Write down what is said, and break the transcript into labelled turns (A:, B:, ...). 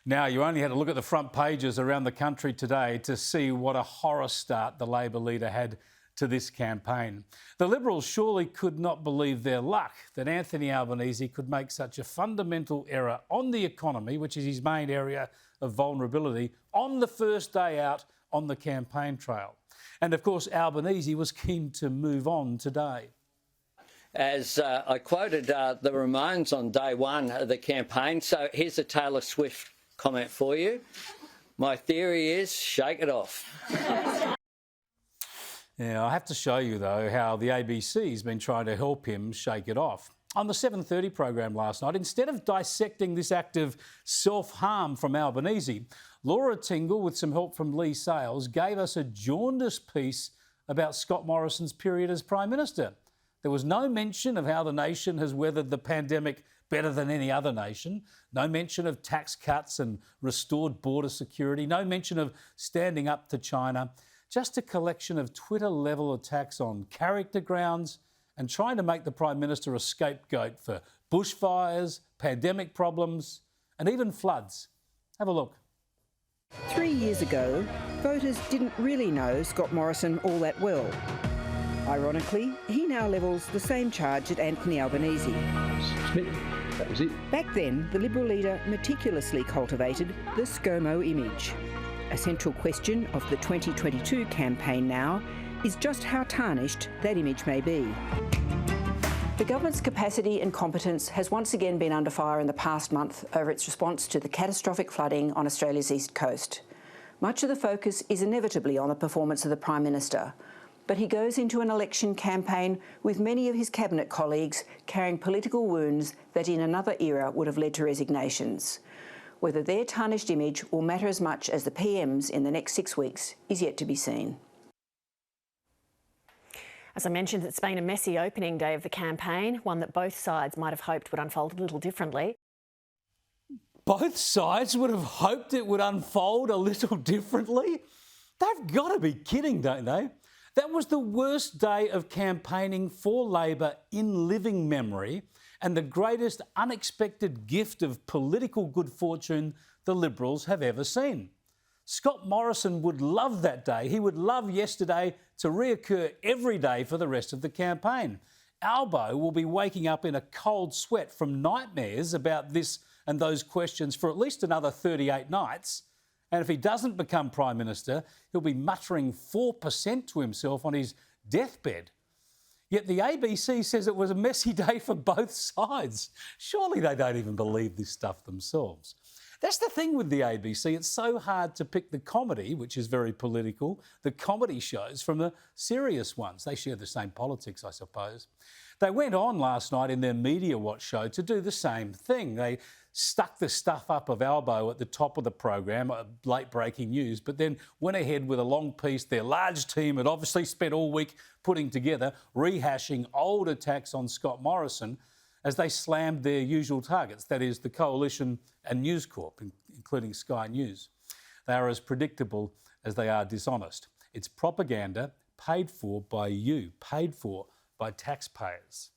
A: Now, you only had to look at the front pages around the country today to see what a horror start the Labor leader had to this campaign. The Liberals surely could not believe their luck that Anthony Albanese could make such a fundamental error on the economy, which is his main area of vulnerability, on the first day out on the campaign trail. And of course, Albanese was keen to move on today.
B: As I quoted the Ramones on day one of the campaign, so here's a Taylor Swift comment for you. My theory is shake it off.
A: Yeah, I have to show you, though, how the ABC's been trying to help him shake it off. On the 7:30 program last night, instead of dissecting this act of self-harm from Albanese, Laura Tingle, with some help from Leigh Sales, gave us a jaundiced piece about Scott Morrison's period as Prime Minister. There was no mention of how the nation has weathered the pandemic better than any other nation. No mention of tax cuts and restored border security. No mention of standing up to China. Just a collection of Twitter-level attacks on character grounds and trying to make the Prime Minister a scapegoat for bushfires, pandemic problems and even floods. Have a look.
C: 3 years ago, voters didn't really know Scott Morrison all that well. Ironically, he now levels the same charge at Anthony Albanese.
D: That was it.
C: Back then, the Liberal leader meticulously cultivated the ScoMo image. A central question of the 2022 campaign now is just how tarnished that image may be. The government's capacity and competence has once again been under fire in the past month over its response to the catastrophic flooding on Australia's east coast. Much of the focus is inevitably on the performance of the Prime Minister, but he goes into an election campaign with many of his cabinet colleagues carrying political wounds that in another era would have led to resignations. Whether their tarnished image will matter as much as the PM's in the next 6 weeks is yet to be seen.
E: As I mentioned, it's been a messy opening day of the campaign, one that both sides might have hoped would unfold a little differently.
A: Both sides would have hoped it would unfold a little differently? They've got to be kidding, don't they? That was the worst day of campaigning for Labor in living memory and the greatest unexpected gift of political good fortune the Liberals have ever seen. Scott Morrison would love that day. He would love yesterday to reoccur every day for the rest of the campaign. Albo will be waking up in a cold sweat from nightmares about this and those questions for at least another 38 nights. And if he doesn't become Prime Minister, he'll be muttering 4% to himself on his deathbed. Yet the ABC says it was a messy day for both sides. Surely they don't even believe this stuff themselves. That's the thing with the ABC. It's so hard to pick the comedy, which is very political, the comedy shows from the serious ones. They share the same politics, I suppose. They went on last night in their Media Watch show to do the same thing. They stuck the stuff up of Albo at the top of the program, late breaking news, but then went ahead with a long piece their large team had obviously spent all week putting together, rehashing old attacks on Scott Morrison as they slammed their usual targets, that is the Coalition and News Corp, including Sky News. They are as predictable as they are dishonest. It's propaganda paid for by you, paid for by taxpayers.